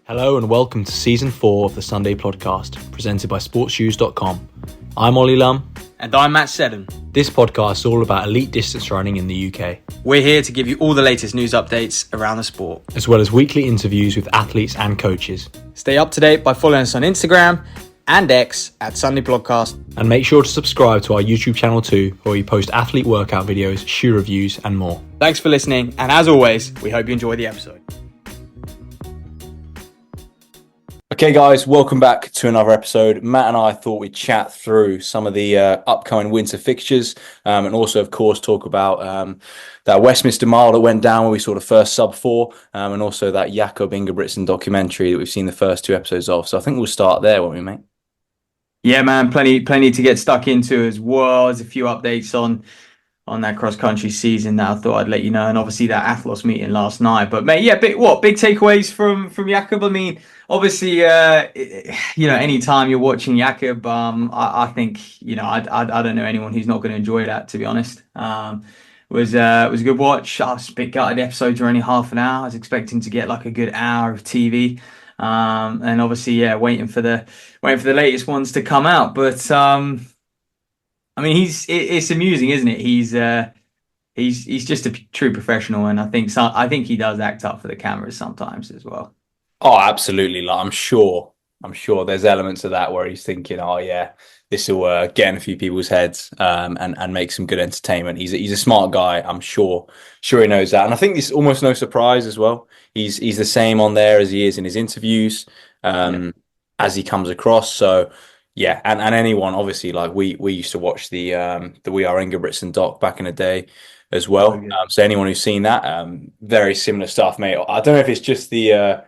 Hello and welcome to Season 4 of the Sunday Podcast, presented by sportsshoes.com. I'm Ollie Lum. And I'm Matt Seddon. This podcast is all about elite distance running in the UK. We're here to give you all the latest news updates around the sport, as well as weekly interviews with athletes and coaches. Stay up to date by following us on Instagram and X at Sunday Podcast. And make sure to subscribe to our YouTube channel too, where we post athlete workout videos, shoe reviews and more. Thanks for listening, and as always, we hope you enjoy the episode. Okay guys, welcome back to another episode. Matt and I thought we'd chat through some of the upcoming winter fixtures and also of course talk about that Westminster Mile that went down where we saw the first sub 4 and also that Jakob Ingebrigtsen documentary that we've seen the first 2 episodes of. So I think we'll start there, won't we, mate? Yeah man, plenty to get stuck into, as well as a few updates on that cross-country season that I thought I'd let you know, and obviously that Athlos meeting last night. But mate, yeah, big takeaways from Jakob? I mean, obviously, any time you're watching Jakob, I think, I don't know anyone who's not going to enjoy that, to be honest. It was a good watch. I was a bit gutted, the episodes were only half an hour. I was expecting to get like a good hour of TV. And obviously, yeah, waiting for the latest ones to come out. But I mean, it's amusing, isn't it? He's just a true professional, and I think he does act up for the cameras sometimes as well. Oh, absolutely. Like, I'm sure there's elements of that where he's thinking, oh yeah, this will get in a few people's heads and make some good entertainment. He's a smart guy. I'm sure he knows that, and I think this is almost no surprise as well. He's the same on there as he is in his interviews as he comes across. So. Yeah, and anyone, obviously, like we used to watch the We Are Ingebrigtsen doc back in the day as well. So anyone who's seen that, very similar stuff, mate. I don't know if it's just the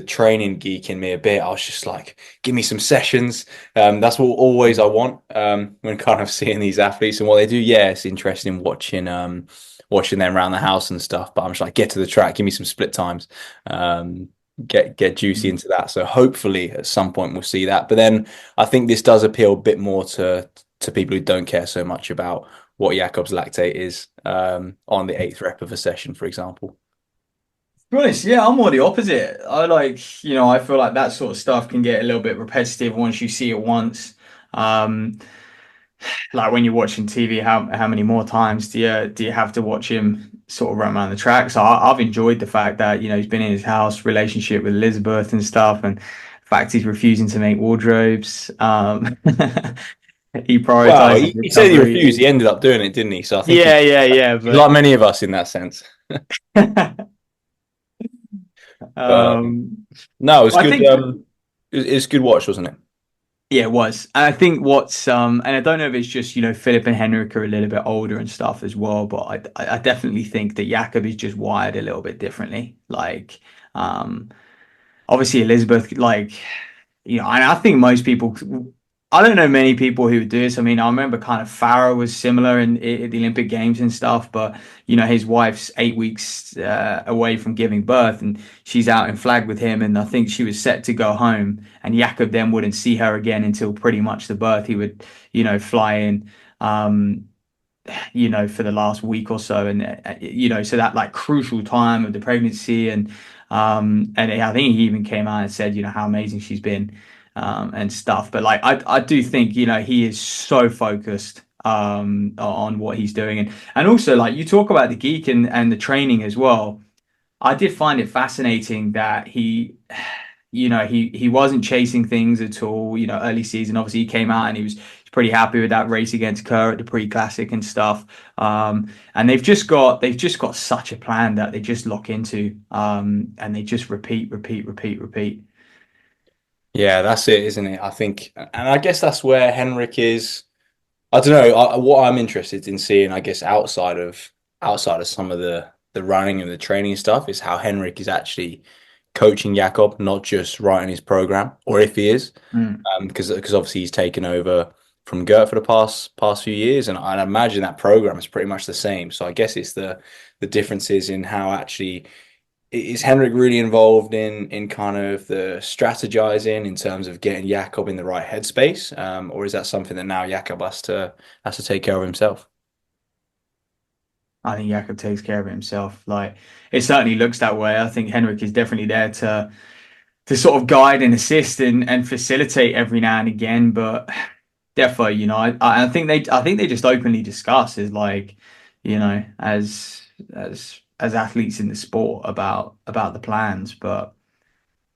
training geek in me a bit. I was just like, give me some sessions. That's what always I want when kind of seeing these athletes and what they do. Yeah, it's interesting watching them around the house and stuff. But I'm just like, get to the track, give me some split times. Get juicy into that. So hopefully at some point we'll see that. But then I think this does appeal a bit more to people who don't care so much about what Jakob's lactate is on the 8th rep of a session, for example. To be honest, yeah, I'm more the opposite. I feel like that sort of stuff can get a little bit repetitive once you see it once. Like when you're watching TV, how many more times do you have to watch him sort of run around the track? So I've enjoyed the fact that he's been in his house, relationship with Elizabeth and stuff, and the fact he's refusing to make wardrobes. He prioritizes. Well, he said he refused. He ended up doing it, didn't he? So I think yeah. But... like many of us in that sense. No, it was good. It was good watch, wasn't it? Yeah, it was. And I think and I don't know if it's just, Philip and Henrik are a little bit older and stuff as well, but I definitely think that Jakob is just wired a little bit differently. Like, obviously Elizabeth, like, and I think most people, I don't know many people who would do this. I mean, I remember kind of Farah was similar in the Olympic Games and stuff, but his wife's 8 weeks away from giving birth, and she's out in flag with him, and I think she was set to go home, and Jakob then wouldn't see her again until pretty much the birth. He would, fly in, for the last week or so, and so that like crucial time of the pregnancy, and I think he even came out and said, how amazing she's been. And stuff, but like I do think he is so focused on what he's doing, and also like you talk about the geek and the training as well. I did find it fascinating that he wasn't chasing things at all. Early season, obviously he came out and he was pretty happy with that race against Kerr at the pre-classic and stuff. And they've just got such a plan that they just lock into, and they just repeat. Yeah, that's it, isn't it? I think, and I guess that's where Henrik is. I don't know. What I'm interested in seeing, I guess, outside of some of the running and the training stuff, is how Henrik is actually coaching Jakob, not just writing his program, or if he is, because obviously he's taken over from Gert for the past few years, and I imagine that program is pretty much the same. So I guess it's the differences in how actually. Is Henrik really involved in kind of the strategizing in terms of getting Jakob in the right headspace, or is that something that now Jakob has to take care of himself? I think Jakob takes care of it himself. Like, it certainly looks that way. I think Henrik is definitely there to to sort of guide and assist and facilitate every now and again. But defo, I think they just openly discuss as like, as athletes in the sport about the plans. But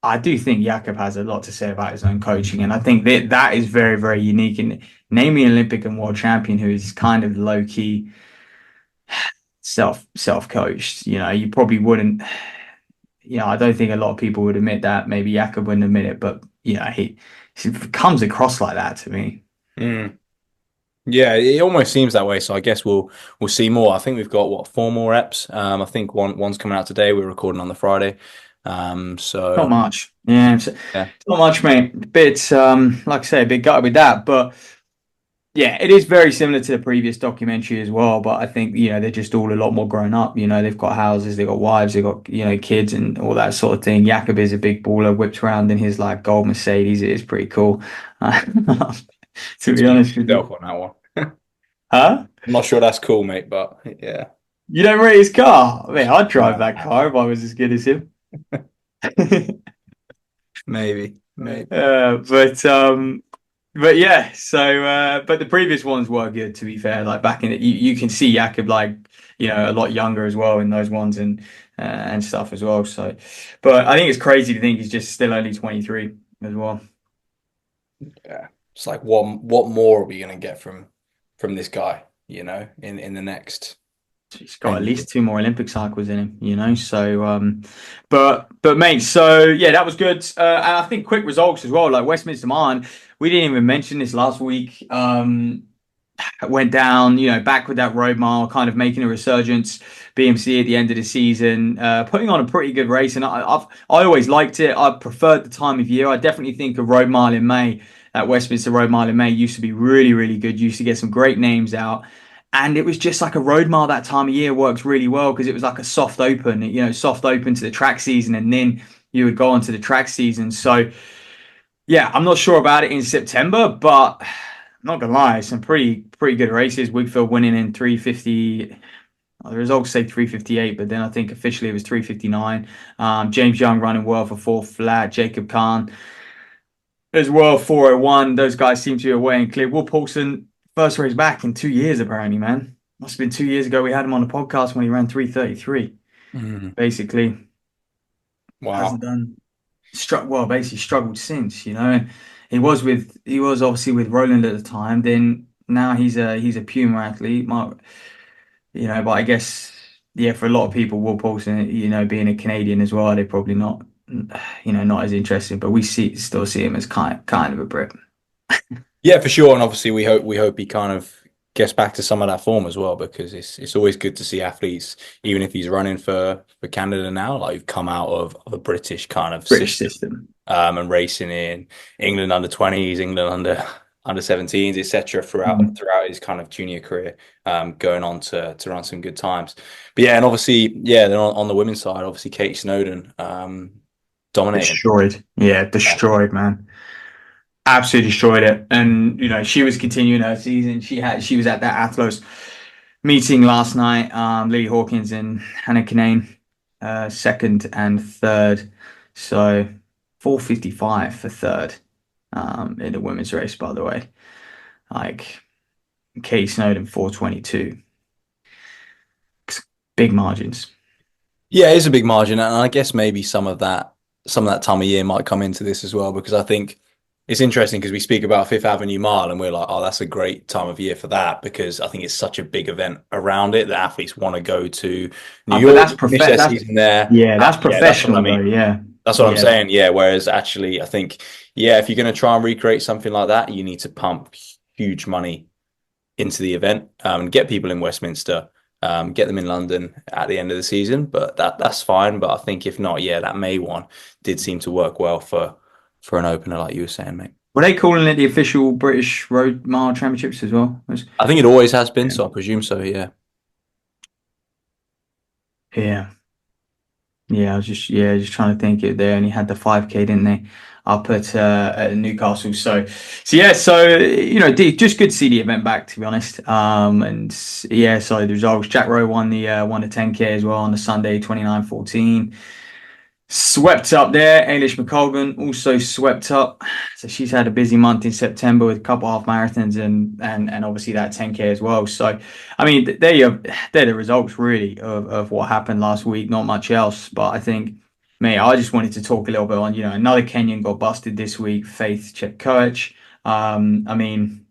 I do think Jakob has a lot to say about his own coaching, and I think that is very, very unique. And naming an Olympic and world champion who is kind of low key self coached, you probably wouldn't. I don't think a lot of people would admit that. Maybe Jakob wouldn't admit it, but he comes across like that to me. Mm. Yeah, it almost seems that way. So I guess we'll see more. I think we've got what, 4 more reps. I think one's coming out today. We're recording on the Friday. Not So much. Yeah, yeah. it's not much, mate. Bit like I say, a bit gutted with that, but yeah, it is very similar to the previous documentary as well. But I think they're just all a lot more grown up. They've got houses, they've got wives, they've got kids and all that sort of thing. Jakob is a big baller, whips around in his like gold Mercedes. It is pretty cool. To be Speak honest for with you, yourself on that one. huh? I'm not sure that's cool, mate, but yeah. You don't rate his car? I mean, I'd drive Nah, that car if I was as good as him. maybe. But yeah, so but the previous ones were good to be fair. Like back in it, you can see Jakob like a lot younger as well in those ones and stuff as well. So, but I think it's crazy to think he's just still only 23 as well. Yeah. It's like what more are we gonna get from this guy, in the next He's got 10 at years? least 2 more Olympic cycles in him. So but mate, so yeah, that was good. And I think quick results as well, like Westminster Mine. We didn't even mention this last week. Went down, back with that road mile, kind of making a resurgence. BMC at the end of the season, putting on a pretty good race, and I always liked it. I preferred the time of year. I definitely think a road mile in May, that Westminster Road Mile in May, used to be really, really good. Used to get some great names out. And it was just like a road mile that time of year works really well because it was like a soft open to the track season, and then you would go on to the track season. So yeah, I'm not sure about it in September, but I'm not gonna lie, some pretty good races. Wigfield winning in 350. The results say 358, but then I think officially it was 359. James Young running well for 4 flat. Jacob Khan as well, 401. Those guys seem to be away and clear. Will Paulson, first race back in 2 years, apparently, man. Must have been 2 years ago we had him on the podcast when he ran 333. Mhm. Basically, hasn't Wow. done basically struggled since, And he was obviously with Roland at the time. Then now he's a Puma athlete. But I guess yeah, for a lot of people, Will Paulson, being a Canadian as well, they're probably not as interested. But we still see him as kind of a Brit. Yeah, for sure. And obviously we hope he kind of gets back to some of that form as well, because it's always good to see athletes, even if he's running for Canada now, like who've come out of a British kind of British system, system. and racing in England under 20s, England under 17s, etc. Mhm. throughout his kind of junior career, going on to run some good times. But yeah, and obviously, yeah, then on the women's side, obviously Katie Snowden, dominating. Destroyed. Yeah, destroyed, man. Absolutely destroyed it. And she was continuing her season. She was at that Athlos meeting last night. Lily Hawkins and Hannah Kinane, second and third. So 4:55 for third, in the women's race, by the way. Like Katie Snowden 4:22. Big margins. Yeah, it's a big margin, and I guess maybe some of that time of year might come into this as well, because I think it's interesting because we speak about Fifth Avenue Mile and we're like, oh, that's a great time of year for that, because I think it's such a big event around it that athletes want to go to New But York, finish their season there. yeah, that's Yeah, that's what I professional though. mean. Yeah. That's what I'm Yeah. saying. Yeah. Whereas actually, I think, yeah, if you're going to try and recreate something like that, you need to pump huge money into the event, and get people in Westminster, get them in London at the end of the season. But that's fine. But I think if not, yeah, that May one did seem to work well for an opener, like you were saying, mate. Were they calling it the official British Road Mile Championships as well? I think it always has been, Yeah. so I presume so. Yeah. Yeah. Yeah, I was just trying to think it. They only had the 5K, didn't they? Up at Newcastle. Just good to see the event back, to be honest. And yeah, so the results. Jack Rowe won the 10K as well on the Sunday, 29:14. Swept up there. Ailish McColgan also swept up. So she's had a busy month in September with a couple half marathons and obviously that 10K as well. So I mean there you they're the results really of what happened last week. Not much else. But I think mate, I just wanted to talk a little bit on, another Kenyan got busted this week, Faith Chepkoech. I mean,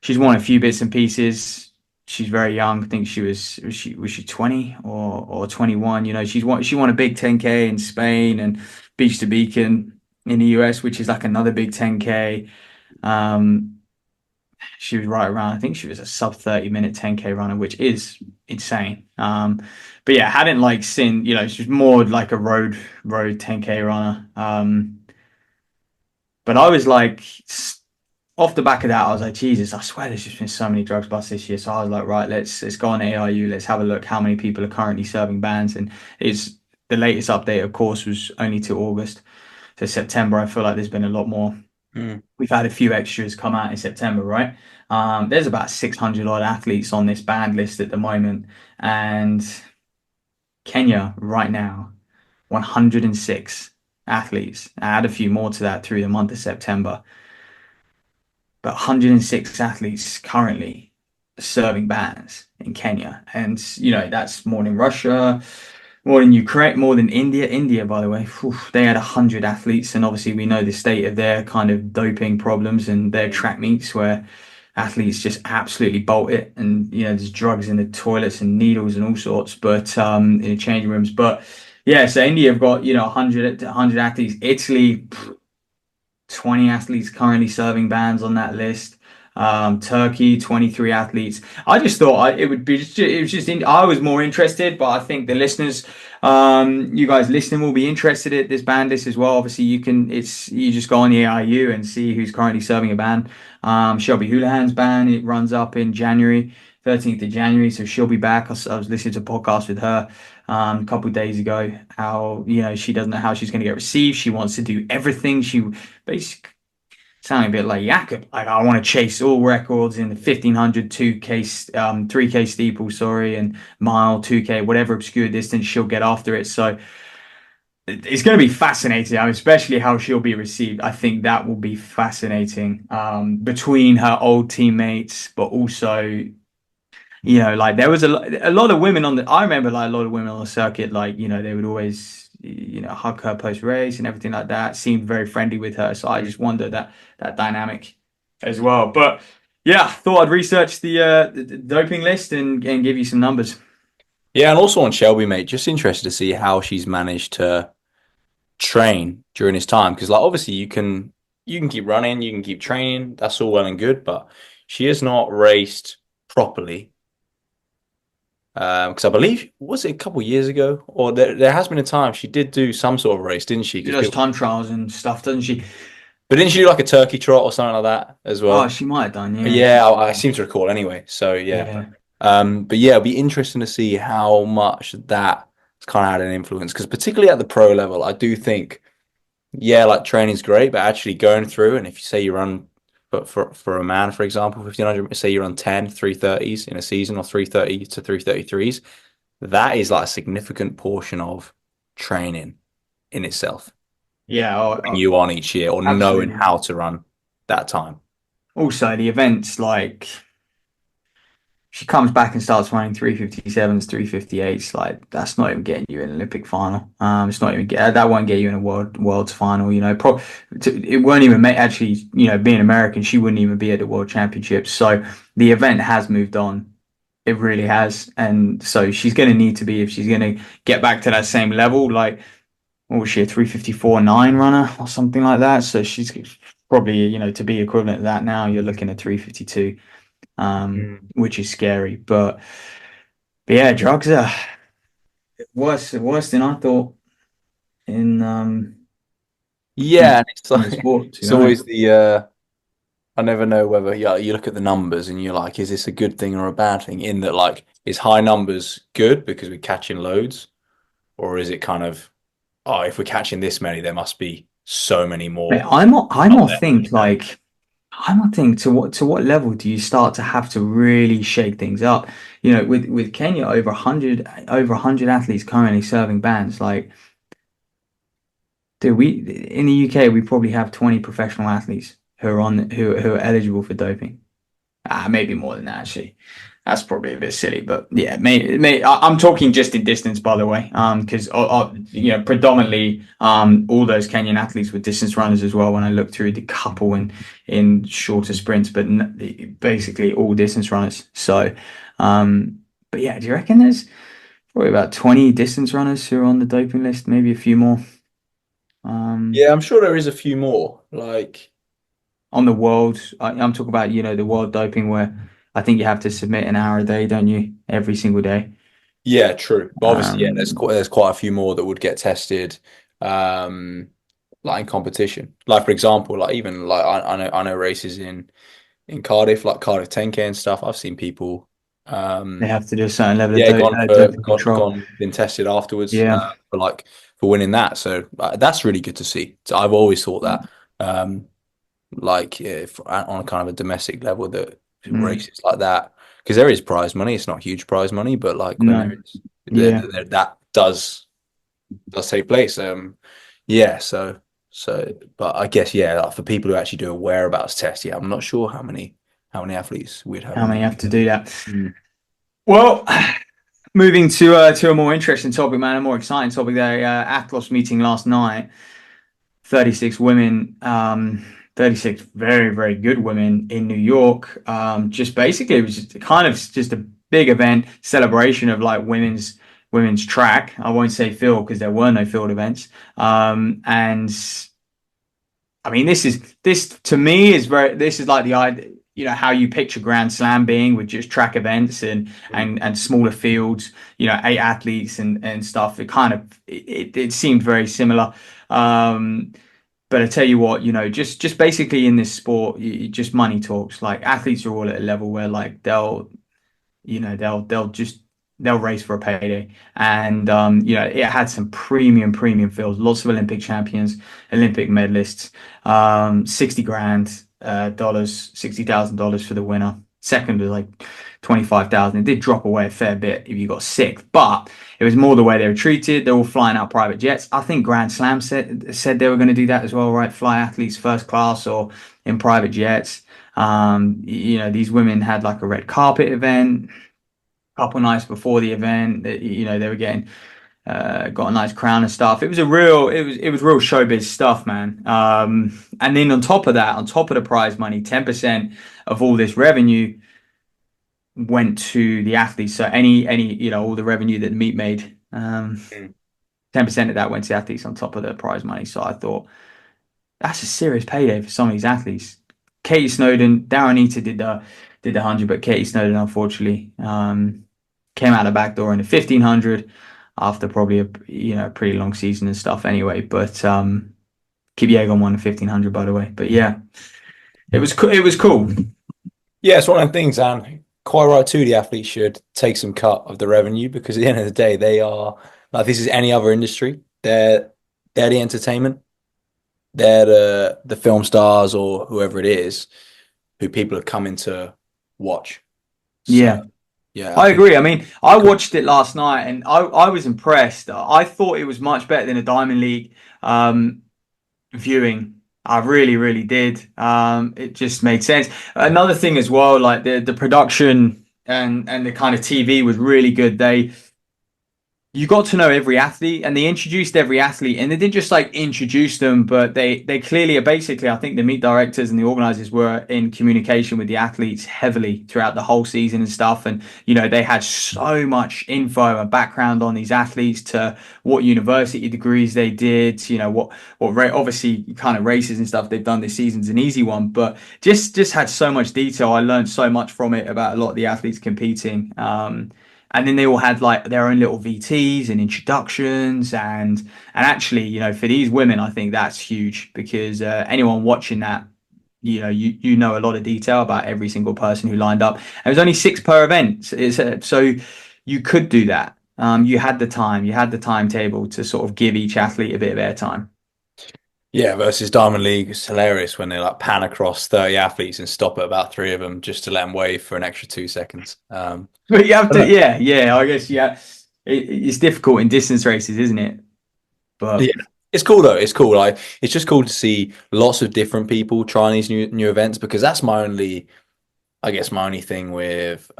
she's won a few bits and pieces. She's very young. I think she 20 or 21. She won a big 10K in Spain and Beach to Beacon in the US, which is like another big 10K. Um, she was right around. I think she was a sub 30-minute 10K runner, which is insane. But yeah, hadn't like seen. She's more like a road 10K runner. But I was like, off the back of that, I was like, Jesus, I swear there's just been so many drugs busts this year. So I was like, right, let's go on AIU. Let's have a look how many people are currently serving bans. And it's the latest update, of course, was only to August. So September, I feel like there's been a lot more. Mm. We've had a few extras come out in September, right? There's about 600 odd athletes on this banned list at the moment. And Kenya right now, 106 athletes. I add a few more to that through the month of September. But 106 athletes currently serving bans in Kenya. And, that's more than Russia, more than Ukraine, more than India. India, by the way, they had 100 athletes. And obviously, we know the state of their kind of doping problems and their track meets where athletes just absolutely bolt it. And, there's drugs in the toilets and needles and all sorts, but in the changing rooms. But yeah, so India have got, 100 athletes. Italy, 20 athletes currently serving bans on that list. Turkey, 23 athletes. I just thought it would be it was just I was more interested, but I think the listeners, you guys listening will be interested in this ban list as well. Obviously, you just go on the AIU and see who's currently serving a ban. Shelby Houlihan's ban, it runs up in January, 13th of January, so she'll be back. I was listening to a podcast with her a couple of days ago, how she doesn't know how she's going to get received. She wants to do everything. She basically sounding a bit like Jakob. Like, I want to chase all records in the 1500, 2K, 3K steeple, sorry, and mile, 2K, whatever obscure distance, she'll get after it. So it's going to be fascinating, especially how she'll be received. I think that will be fascinating, between her old teammates, but also, like there was a lot of women I remember like a lot of women on the circuit, like, they would always, hug her post race and everything like that, seemed very friendly with her. So I just wondered that dynamic as well. But yeah, thought I'd research the doping list and give you some numbers. Yeah, and also on Shelby, mate, just interested to see how she's managed to train during this time. Because like obviously you can keep running, you can keep training, that's all well and good, but she has not raced properly. Because I believe, was it a couple of years ago, or there has been a time she did do some sort of race, didn't she? She Because does people, time trials and stuff, doesn't she? but didn't she do like a turkey trot or something like that as Oh, well? she might have done, yeah. Yeah, I seem to recall anyway. So yeah, Yeah. but yeah, it'll be interesting to see how much that kind of had an influence. Because particularly at the pro level, I do think, yeah, like training's great, but actually going through, and if you say you run, but for a man, for example, 1500, say you run 10 330s in a season, or 330 to 333s, that is like a significant portion of training in itself, Yeah, putting you on each year or knowing absolutely. how to run that time. Also, the events, like, she comes back and starts running 357s, 358s. Like, that's not even getting you an Olympic final. It's not even that won't get you in a world's final. It won't even make, actually. Being American, she wouldn't even be at the World Championships. So the event has moved on. It really has, and so she's going to need to be, if she's going to get back to that same level. Like, what was she, a 354.9 runner or something like that? So she's probably, to be equivalent to that now, you're looking at 352, Mm. which is scary. But yeah, drugs are worse than I thought in Yeah, and it's in the like sport, to it's be honest. always I never know whether you look at the numbers and you're like, is this a good thing or a bad thing? In that, like, is high numbers good because we're catching loads, or is it kind of, oh, if we're catching this many, there must be so many Mate, more I not more there. think like I more think to what level do you start to have to really shake things up? With Kenya over 100 athletes currently serving bans, like Dude, we in the UK we probably have 20 professional athletes who are eligible for doping. Maybe more than that actually. That's probably a bit silly, but yeah, I'm talking just in distance, by the way, because predominantly, all those Kenyan athletes were distance runners as well. When I looked through the couple in shorter sprints, but basically all distance runners. So, but yeah, do you reckon there's probably about 20 distance runners who are on the doping list? Maybe a few more. Yeah, I'm sure there is a few more. Like, On the world, I'm talking about, the world doping where I think you have to submit an hour a day, don't you? Every single day. yeah, true. But obviously, yeah, Um, there's quite a few more that would get tested, um, like in competition. Like for example, like even like I know races in Cardiff, like Cardiff 10K and stuff. I've seen people, they um, have to do a certain level of yeah, gone for doping control. been tested afterwards, Yeah. for like for winning that. So that's really good to see. So I've always thought that, like if on a kind of a domestic level, that Mm. races like that, because there is prize money. It's not huge prize money, but like when there No. is, Yeah. that does take place. Yeah. But I guess yeah, like for people who actually do a whereabouts test, yeah, I'm not sure how many athletes we'd have How in many the have to do that? UK. Well, moving to a more interesting topic, man, a more exciting topic. There, Athlos meeting last night. 36 women, 36 very, very good women in New York. Just basically, it was just kind of just a big event, celebration of like women's track. I won't say field because there were no field events. And I mean, this to me is this is like the idea, how you picture Grand Slam being with just track events Mm. and smaller fields, 8 athletes and stuff. It seemed very similar. Um, but I tell you what, just basically in this sport, just money talks. Like athletes are all at a level where like they'll race for a payday. And it had some premium fields, lots of Olympic champions, Olympic medalists, 60 grand dollars, $60,000 for the winner. Second was like 25,000. It did drop away a fair bit if you got sixth, but it was more the way they were treated. They're all flying out private jets. I think Grand Slam said they were going to do that as well, right? Fly athletes first class or in private jets. These women had like a red carpet event a couple nights before the event. They were getting got a nice crown and stuff. It was real showbiz stuff, man. And then on top of that, on top of the prize money, 10% of all this revenue went to the athletes. So any all the revenue that the meet made, Mm. 10% of that went to the athletes on top of the prize money. So I thought that's a serious payday for some of these athletes. Katie Snowden, Darren Eater did the 100, but Katie Snowden unfortunately came out the back door in the 1500 after probably a pretty long season and stuff anyway. But Kipyegon won the 1500 by the way. But yeah, it was cool. Yeah, it's one of the things, and quite right too. The athletes should take some cut of the revenue because at the end of the day, they are like this is any other industry. They're the entertainment. They're the film stars or whoever it is who people are coming to watch. So Yeah. yeah, I I think agree. I mean, I watched it last night and I was impressed. I thought it was much better than a Diamond League viewing. I really, really did. It just made sense. Another thing as well, like the production and the kind of TV was really good. You got to know every athlete and they introduced every athlete and they didn't just like introduce them, but they clearly are basically, I think the meet directors and the organizers were in communication with the athletes heavily throughout the whole season and stuff. And they had so much info and background on these athletes, to what university degrees they did, obviously kind of races and stuff they've done this season's an easy one, but just had so much detail. I learned so much from it about a lot of the athletes competing. And then they all had like their own little VTs and introductions, and actually, for these women, I think that's huge because anyone watching that, you know a lot of detail about every single person who lined up. And it was only six per event, so you could do that. You had the time, you had the timetable to sort of give each athlete a bit of airtime. yeah, versus Diamond League, it's hilarious when they like pan across 30 athletes and stop at about three of them just to let them wave for an extra 2 seconds. But you have I to, don't know. yeah. I guess, yeah. It's difficult in distance races, isn't it? Yeah, But It's cool though. It's cool. Like it's just cool to see lots of different people trying these new events because that's my only, I guess, my only thing with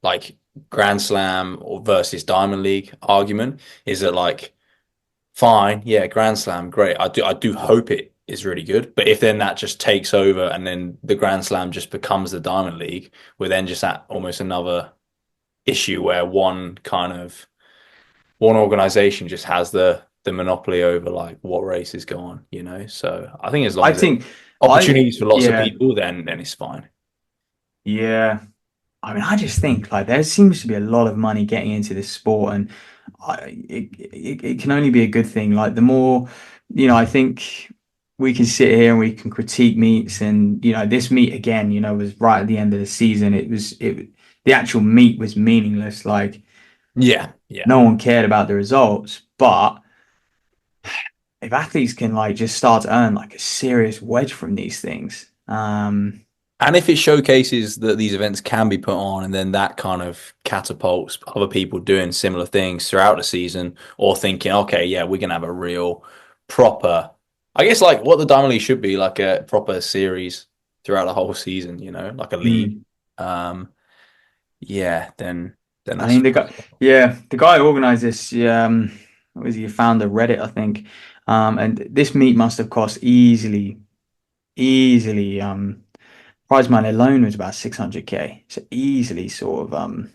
like Grand Slam or versus Diamond League argument is that like fine, yeah, Grand Slam, great. I do hope it is really good. But if then that just takes over and then the Grand Slam just becomes the Diamond League, we're then just at almost another issue where one organization just has the monopoly over like what races go on, you know. So I think as long I as it think opportunities for lots of yeah, people, then it's fine. yeah. I mean, I just think like there seems to be a lot of money getting into this sport, and it can only be a good thing. Like the more, I think we can sit here and we can critique meets, and this meet again, was right at the end of the season. The actual meet was meaningless. Like Yeah, yeah. no one cared about the results, but if athletes can like just start to earn like a serious wedge from these things, And if it showcases that these events can be put on, and then that kind of catapults other people doing similar things throughout the season, or thinking, okay, yeah, we're gonna have a real proper, I guess, like what the Diamond League should be, like a proper series throughout the whole season, you know, like a league. mm, Um, yeah, then I that's mean, the guy who organized this, what was he? Found a Reddit, I think. And this meet must have cost easily. Prize money alone was about 600K. So easily sort of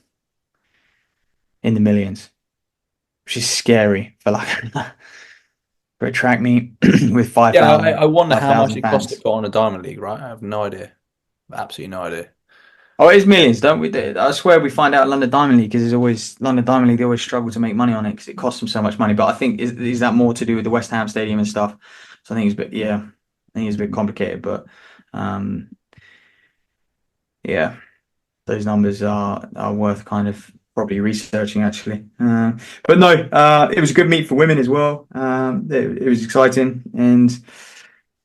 in the millions, which is scary for like for a track meet with yeah. I wonder five how much thousand it costs to fans. put on a Diamond League, right? I have no idea, absolutely no idea. Oh, it is millions, don't we? I swear we find out London Diamond League because there's always London Diamond League. They always struggle to make money on it because it costs them so much money. But I think is that more to do with the West Ham Stadium and stuff? So I think it's a bit, yeah, I think it's a bit complicated. But um, yeah, those numbers are worth kind of probably researching actually. But no, it was a good meet for women as well. It was exciting, and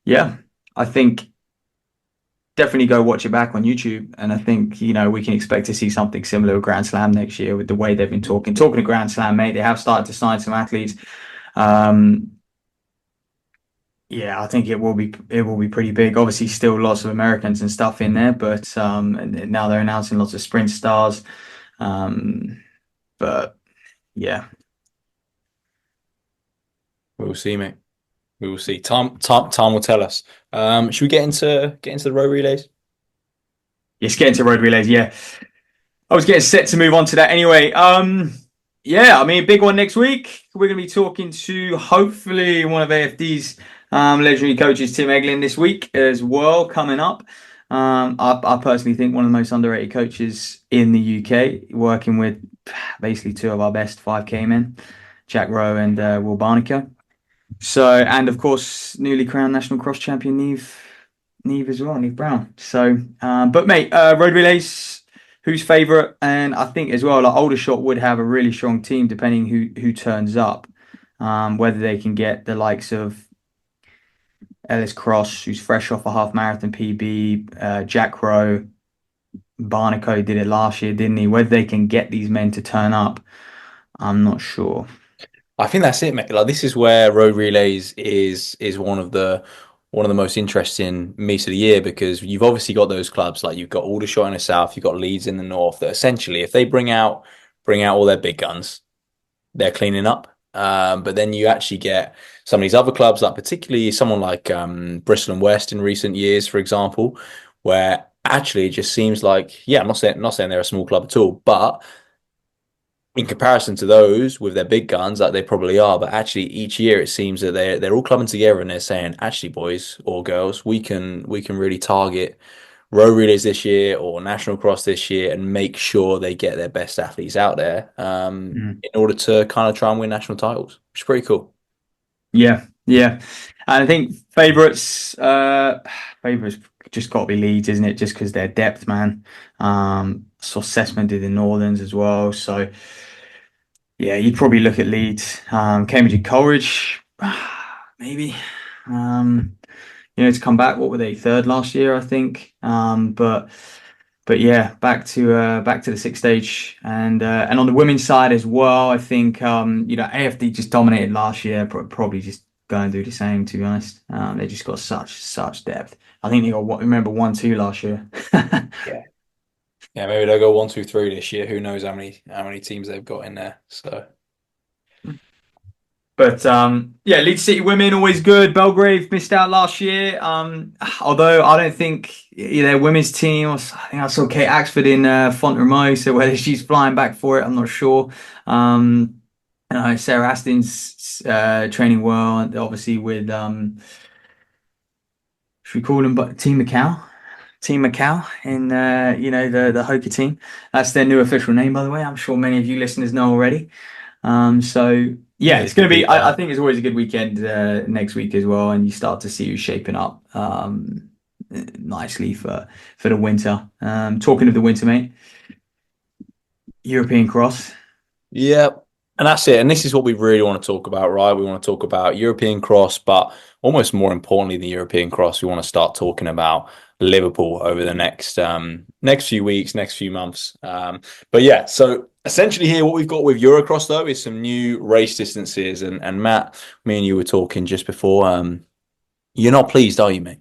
yeah, I think definitely go watch it back on YouTube. And I think, we can expect to see something similar with Grand Slam next year with the way they've been talking. Talking to Grand Slam, mate, they have started to sign some athletes. Um, yeah, I think it will be pretty big. Obviously, still lots of Americans and stuff in there, but and now they're announcing lots of sprint stars. Um, but yeah, We will see, mate. We will see. Time will tell us. Should we get into the road relays? it's getting to road relays. Yeah, I was getting set to move on to that anyway. Yeah, I mean, big one next week. We're going to be talking to hopefully one of AFD's legendary coaches, Tim Eglin, this week as well, coming up. I personally think one of the most underrated coaches in the UK, working with basically two of our best 5K men, Jack Rowe and Will Barnico. So, and of course, newly crowned national cross champion Neve as well, Neve Brown. So, but mate, road relays, who's favourite? And I think as well, like Aldershot would have a really strong team depending who turns up. Whether they can get the likes of Ellis Cross, who's fresh off a half marathon PB, Jack Rowe, Barnico did it last year, didn't he? Whether they can get these men to turn up, I'm not sure. I think that's it, mate. Like this is where road relays is one of the most interesting meets of the year because you've obviously got those clubs like you've got Aldershot in the south, you've got Leeds in the north. That essentially, if they bring out all their big guns, they're cleaning up. But then you actually get some of these other clubs, like particularly someone like Bristol and West in recent years, for example, where actually it just seems like, yeah, I'm not saying they're a small club at all, but in comparison to those with their big guns, like they probably are, but actually each year it seems that they're all clubbing together and they're saying, actually, boys or girls, we can really target row relays this year or national cross this year and make sure they get their best athletes out there in order to kind of try and win national titles, which is pretty cool. Yeah, yeah. And I think favourites just got to be Leeds, isn't it? Just because their depth, man. Saw Sessman did the Northerns as well. So yeah, you'd probably look at Leeds. Cambridge and Coleridge, maybe. Um, to come back, what were they? Third last year, I think. But yeah, back to the sixth stage, and on the women's side as well, I think AFD just dominated last year, probably just go and do the same. To be honest, they just got such depth. I think they got what remember 1-2 last year. Yeah. Yeah, maybe they'll go 1, 2, 3 this year. Who knows how many teams they've got in there. So But yeah, Leeds City women always good. Belgrave missed out last year. Although I don't think their women's team. I think I saw Kate Axford in Font so whether she's flying back for it, I'm not sure. Sarah Astin's training well, obviously with should we call them but Team Macau? Team Macau in the Hoka team. That's their new official name, by the way. I'm sure many of you listeners know already. So yeah, yeah, it's going to be. I yeah. think it's always a good weekend next week as well, and you start to see who's shaping up nicely for the winter. Talking of the winter, mate, European cross. Yeah, and that's it. And this is what we really want to talk about, right? We want to talk about European cross, but almost more importantly, the European cross, we want to start talking about Liverpool over the next few weeks, next few months. But yeah, so essentially here, what we've got with Eurocross though is some new race distances. And Matt, me and you were talking just before. You're not pleased, are you, mate?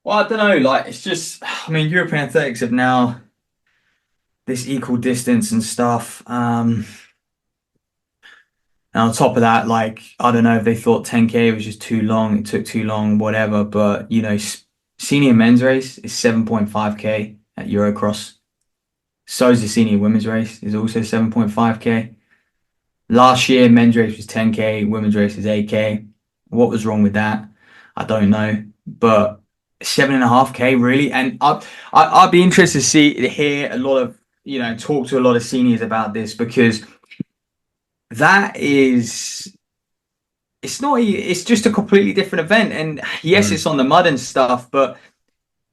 Well, I don't know. Like, it's just. I mean, European athletics have now this equal distance and stuff. And on top of that, like, I don't know if they thought 10K was just too long, it took too long, whatever. But, senior men's race is 7.5K at Eurocross. So is the senior women's race, is also 7.5K. Last year, men's race was 10K, women's race is 8K. What was wrong with that? I don't know. But 7.5K, really? And I'd be interested to hear a lot of, talk to a lot of seniors about this because that is it's just a completely different event. And yes, Mm, it's on the mud and stuff, but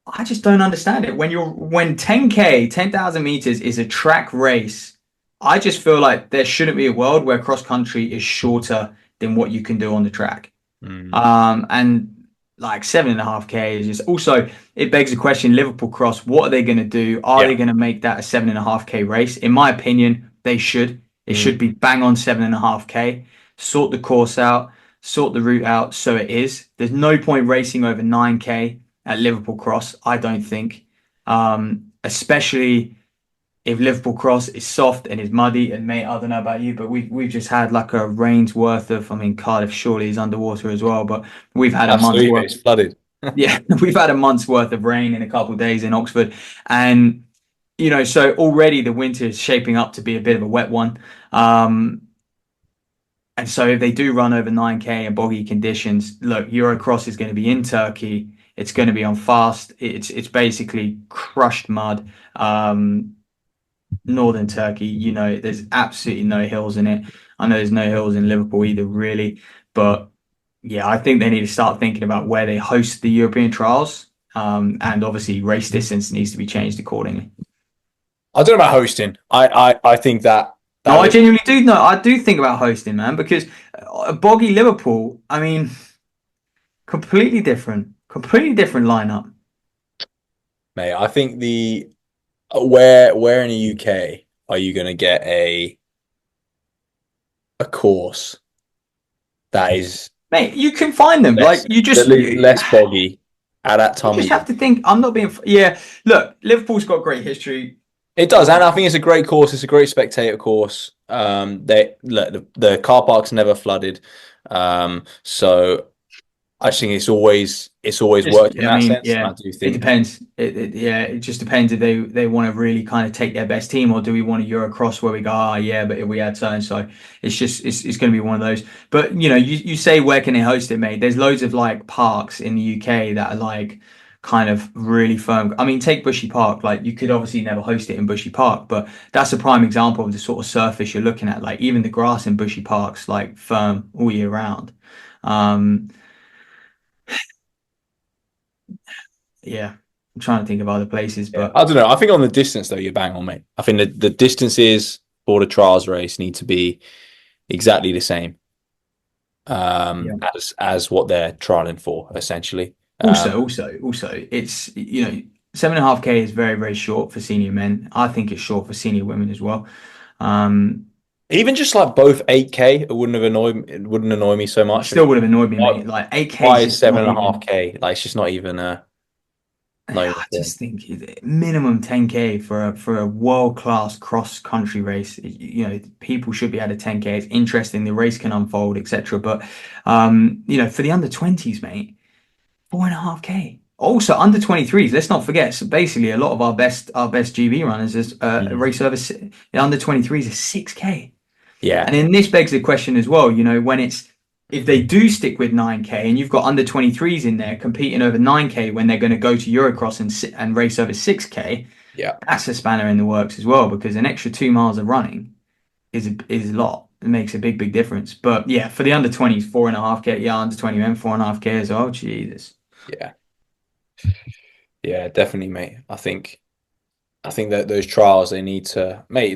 I just don't understand it. When 10K, 10,000 meters is a track race, I just feel like there shouldn't be a world where cross country is shorter than what you can do on the track. mm, And like 7.5K is just also it begs the question, Liverpool cross, what are they going to do? Are yeah. they going to make that a 7.5K race? In my opinion, they should. It Mm, should be bang on 7.5K. Sort the course out, sort the route out so it is. There's no point racing over 9K at Liverpool cross, I don't think. Especially if Liverpool Cross is soft and is muddy, and mate, I don't know about you, but we've just had like a rain's worth of. I mean, Cardiff surely is underwater as well, but we've had a month's absolutely, worth. it's flooded. Yeah, we've had a month's worth of rain in a couple of days in Oxford, and so already the winter is shaping up to be a bit of a wet one. And so if they do run over 9K in boggy conditions, look, Eurocross is going to be in Turkey. It's going to be on fast. It's basically crushed mud. Northern Turkey, there's absolutely no hills in it. I know there's no hills in Liverpool either, really. But yeah, I think they need to start thinking about where they host the European trials. And obviously, race distance needs to be changed accordingly. I don't know about hosting. I think that No, that I live. genuinely do know. I do think about hosting, man, because boggy Liverpool, I mean, completely different lineup. Mate, I think the where in the UK are you going to get a course that is Mate, you can find them. Like less you that just is less boggy at that you time of just year? have to think. I'm not being. Yeah, look, Liverpool's got great history. It does, and I think it's a great course. It's a great spectator course. They look the car park's never flooded, so I just think it's always Just, worked in I that mean, sense, and yeah, I do it think depends. Yeah, it just depends if they want to really kind of take their best team, or do we want a Eurocross where we go, yeah, but if we had so and so, it's going to be one of those. But you say where can they host it, mate? There's loads of like parks in the UK that are like kind of really firm. I mean, take Bushy Park. Like you could obviously never host it in Bushy Park, but that's a prime example of the sort of surface you're looking at. Like even the grass in Bushy Park's like firm all year round. Um, yeah, I'm trying to think of other places, yeah, but I don't know. I think on the distance though, you're bang on, mate. I think the distances for the trials race need to be exactly the same yeah. as what they're trialing for, essentially. Also, it's 7.5K is very, very short for senior men. I think it's short for senior women as well. Um, Even just like both 8K, it wouldn't annoy me so It much. I still mean, would have annoyed me, why, mate. Like 8K why is is just seven not and a half even. K? Like it's just not even not even I a thing. just think minimum 10K for a world class cross country race. People should be at a 10K. It's interesting. The race can unfold, etc. But for the under 20s, mate, 4.5K. Also, under 23s. Let's not forget. So basically, a lot of our best GB runners is Mm. race over under 23s is 6K. And Yeah. then this begs the question as well, when it's if they do stick with 9K and you've got under 23s in there competing over 9K when they're going to go to Eurocross and race over 6K, Yeah. that's a spanner in the works as well because an extra 2 miles of running is a lot. It makes a big, big difference. But yeah, for the under 20s, 4.5K. Yeah, under 20 men, 4.5K as well. Jesus. Yeah. Yeah, definitely, mate. I think that those trials they need to, mate,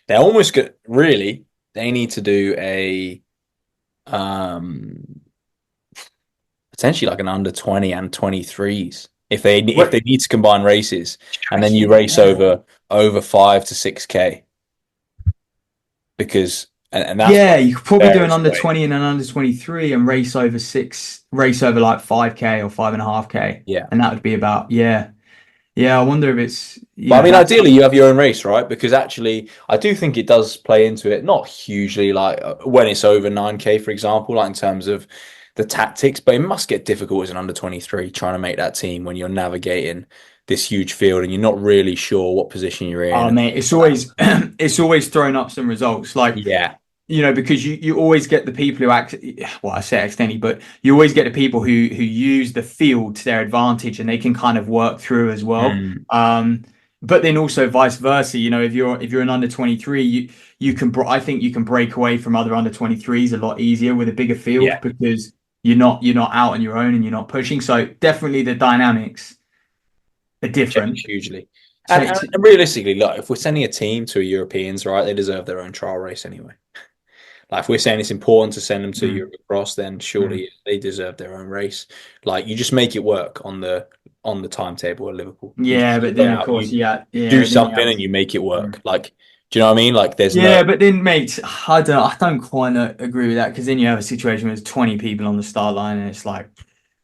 they're almost good. Really, they need to do a um potentially like an under 20 and 23s if What? they need to combine races, and then you Yeah, race yeah. over 5 to 6K because and that's Yeah, probably you could the probably do an fairest under way. 20 and an under 23 and race over like 5K or 5.5K. Yeah. And that would be about, yeah. Yeah, I wonder if it's, But I mean, that's ideally, you have your own race, right? Because actually, I do think it does play into it, not hugely, like when it's over 9K, for example, like in terms of the tactics, but it must get difficult as an under 23 trying to make that team when you're navigating this huge field and you're not really sure what position you're in oh and mate, things it's like that. always it's always thrown up some results. Like, Yeah. because you always get the people who act well, I say accidentally, but you always get the people who use the field to their advantage and they can kind of work through as well. Mm, But then also vice versa, if you're an under 23, I think you can break away from other under 23s a lot easier with a bigger field yeah. because you're not out on your own and you're not pushing. So definitely the dynamics are Change different. hugely. So, And realistically, look, if we're sending a team to a Europeans, right, they deserve their own trial race anyway. Like if we're saying it's important to send them to mm, Eurocross, then mm. surely they deserve their own race. Like you just make it work on the timetable at Liverpool. You Yeah, just but go then of out, course, you yeah, do but then you something have and you make it mm. work. Like, do you know what I mean? Like there's no Yeah, but then, mate, I don't quite agree with that because then you have a situation where there's 20 people on the start line and it's like,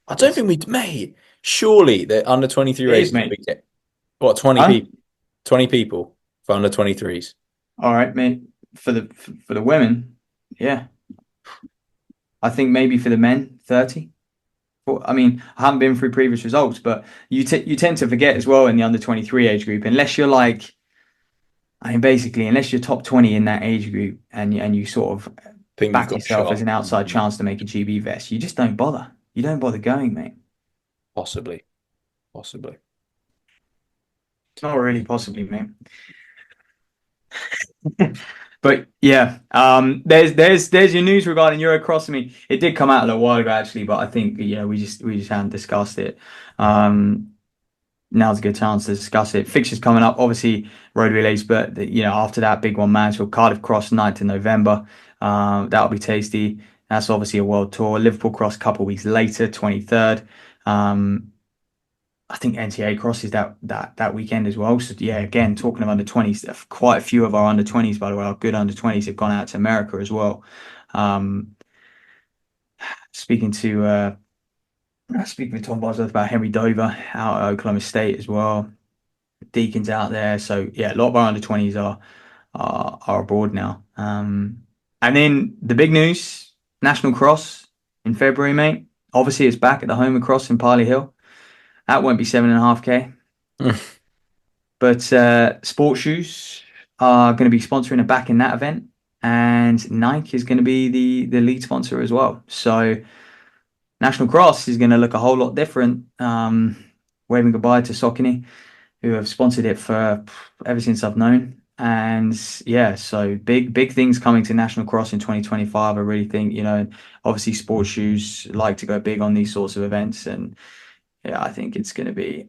I don't it's think we mate, surely the under 23 it is, races we mate. get what 20 Huh? people 20 people for under 23s. All right, mate. For the women, yeah, I think maybe for the men, 30. Well, I mean, I haven't been through previous results, but you tend to forget as well in the under 23 age group, unless you're like, I mean, basically, unless you're top 20 in that age group and you sort of I think you've back got a yourself as shot. an outside chance to make a GB vest, you just don't bother. You don't bother going, mate. Possibly. Possibly. Not really, possibly, mate. But yeah, there's your news regarding Eurocross. I mean, it did come out a little while ago actually, but I think we just hadn't discussed it. Um, Now's a good chance to discuss it. Fixtures coming up, obviously road relays, but after that big one, Mansfield, Cardiff Cross, 9th of November. That'll be tasty. That's obviously a world tour. Liverpool Cross a couple of weeks later, 23rd. Um, I think NCA crosses that weekend as well. So yeah, again, talking of under 20s, quite a few of our under 20s, by the way, our good under 20s have gone out to America as well. Um, speaking to speaking with Tom Bosworth about Henry Dover out at Oklahoma State as well. Deacons out there. So yeah, a lot of our under 20s are abroad now. And then the big news, National Cross in February, mate. Obviously, it's back at the Homer Cross in Parley Hill. That won't be 7.5K. But sports shoes are going to be sponsoring a back in that event, and Nike is going to be the lead sponsor as well. So National Cross is going to look a whole lot different. Waving goodbye to Saucony, who have sponsored it for ever since I've known. And yeah, so big things coming to National Cross in 2025. I really think, obviously sports shoes like to go big on these sorts of events, and yeah, I think it's going to be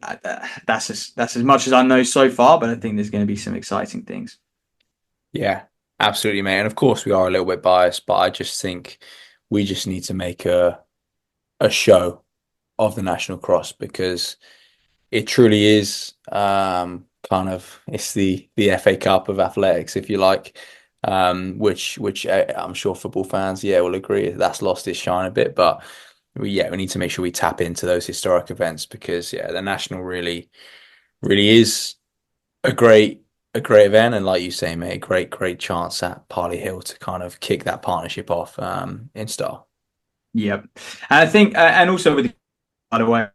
that's as much as I know so far, but I think there's going to be some exciting things. Yeah, absolutely, mate. And of course, we are a little bit biased, but I just think we just need to make a show of the National Cross because it truly is kind of it's the FA Cup of athletics, if you like. which I'm sure football fans, yeah, will agree that's lost its shine a bit. But we need to make sure we tap into those historic events because yeah, the national really is a great a great event, and like you say, mate, a great chance at Parley Hill to kind of kick that partnership off in style. Yep. And I think, and also with, by the way,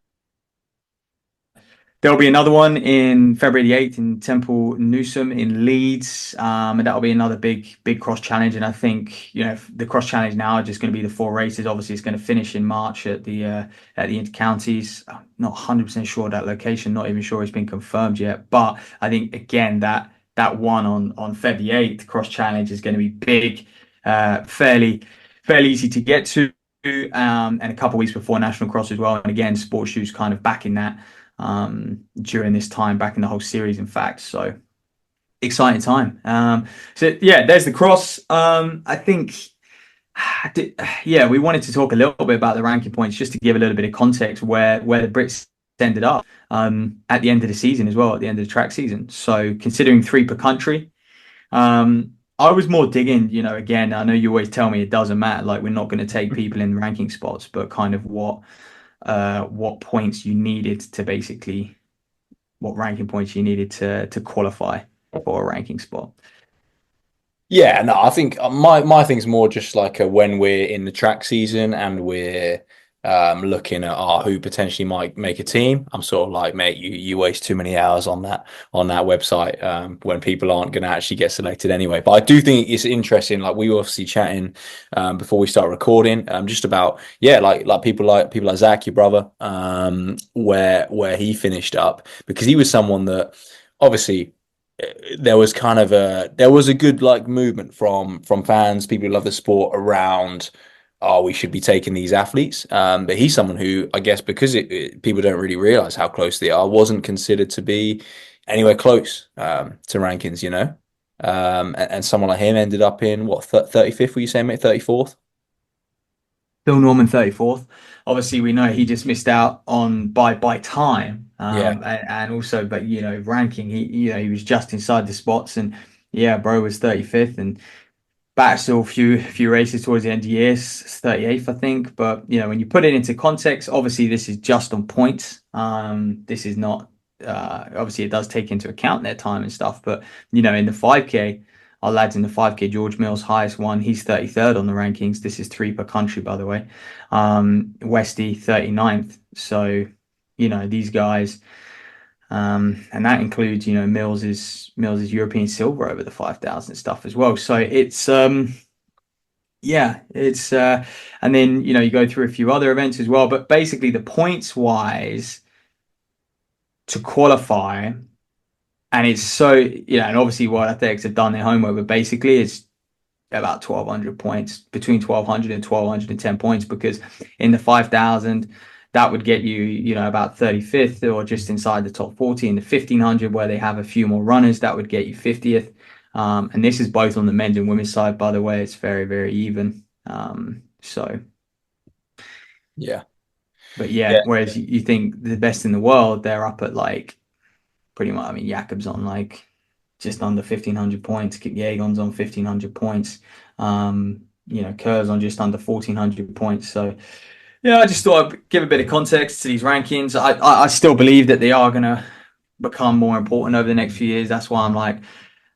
there'll be another one in February the 8th in Temple Newsam in Leeds. And that'll be another big cross challenge. And I think, the cross challenge now are just going to be the four races. Obviously, it's going to finish in March at the Inter-Counties. I'm not 100% sure that location, not even sure it's been confirmed yet. But I think, again, that one on February the 8th cross challenge is going to be big, fairly easy to get to. And a couple of weeks before National Cross as well. And again, Sports Shoes kind of backing that during this time, back in the whole series, in fact. So exciting time. So yeah, there's the cross. I think, yeah, we wanted to talk a little bit about the ranking points just to give a little bit of context where the Brits ended up at the end of the season as well, at the end of the track season. So considering 3 per country, I was more digging, again, I know you always tell me it doesn't matter, like we're not going to take people in ranking spots, but kind of what points you needed to basically, what ranking points you needed to qualify for a ranking spot. Yeah, no, I think my thing's more just like when we're in the track season and we're looking at who potentially might make a team. I'm sort of like, mate, you waste too many hours on that website when people aren't going to actually get selected anyway. But I do think it's interesting. Like we were obviously chatting before we start recording, just about like people like Zach, your brother, where he finished up because he was someone that obviously there was a good like movement from fans, people who love the sport around. Oh, we should be taking these athletes. But he's someone who, I guess, because people don't really realize how close they are, wasn't considered to be anywhere close to rankings, and someone like him ended up in what 35th? Were you saying, mate? 34th? Phil Norman 34th. Obviously, we know he just missed out on by time, Yeah, and also, but ranking, he was just inside the spots, and yeah, bro was 35th, and back still a few races towards the end of the year, 38th, I think. But when you put it into context, obviously this is just on points. This is not obviously it does take into account their time and stuff, but in the 5K. Our lads in the 5K, George Mills, highest one. He's 33rd on the rankings. This is 3 per country, by the way. Westy, 39th. So, these guys, and that includes, Mills's European silver over the 5,000 stuff as well. So it's, yeah, it's, and then, you go through a few other events as well. But basically, the points wise to qualify. And it's so, and obviously what athletics have done their homework, but basically it's about 1,200 points, between 1,200 and 1,210 points, because in the 5,000, that would get you, about 35th or just inside the top 40. In the 1,500, where they have a few more runners, that would get you 50th. And this is both on the men's and women's side, by the way. It's very, very even. So, yeah, but yeah, yeah, whereas you think the best in the world, they're up at like pretty much, I mean, Jakob's on like just under 1,500 points. Kipyegon's on 1,500 points. Kerr's on just under 1,400 points. So, yeah, I just thought I'd give a bit of context to these rankings. I still believe that they are going to become more important over the next few years. That's why I'm like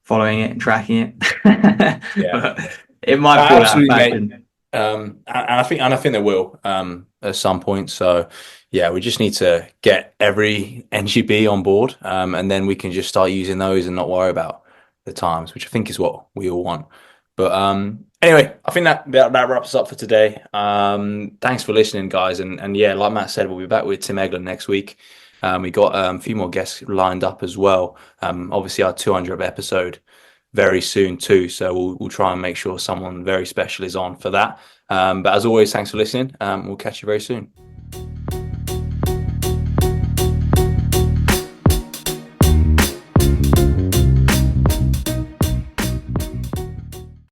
following it and tracking it. yeah. But it might fall out of Absolutely, mate. fashion. And I think they will at some point. So yeah, we just need to get every NGB on board, and then we can just start using those and not worry about the times, which I think is what we all want. But anyway, I think that wraps us up for today. Thanks for listening, guys, and yeah, like Matt said, we'll be back with Tim Eglin next week. We got a few more guests lined up as well. Obviously, our 200th episode very soon too. So we'll try and make sure someone very special is on for that. But as always, thanks for listening. We'll catch you very soon.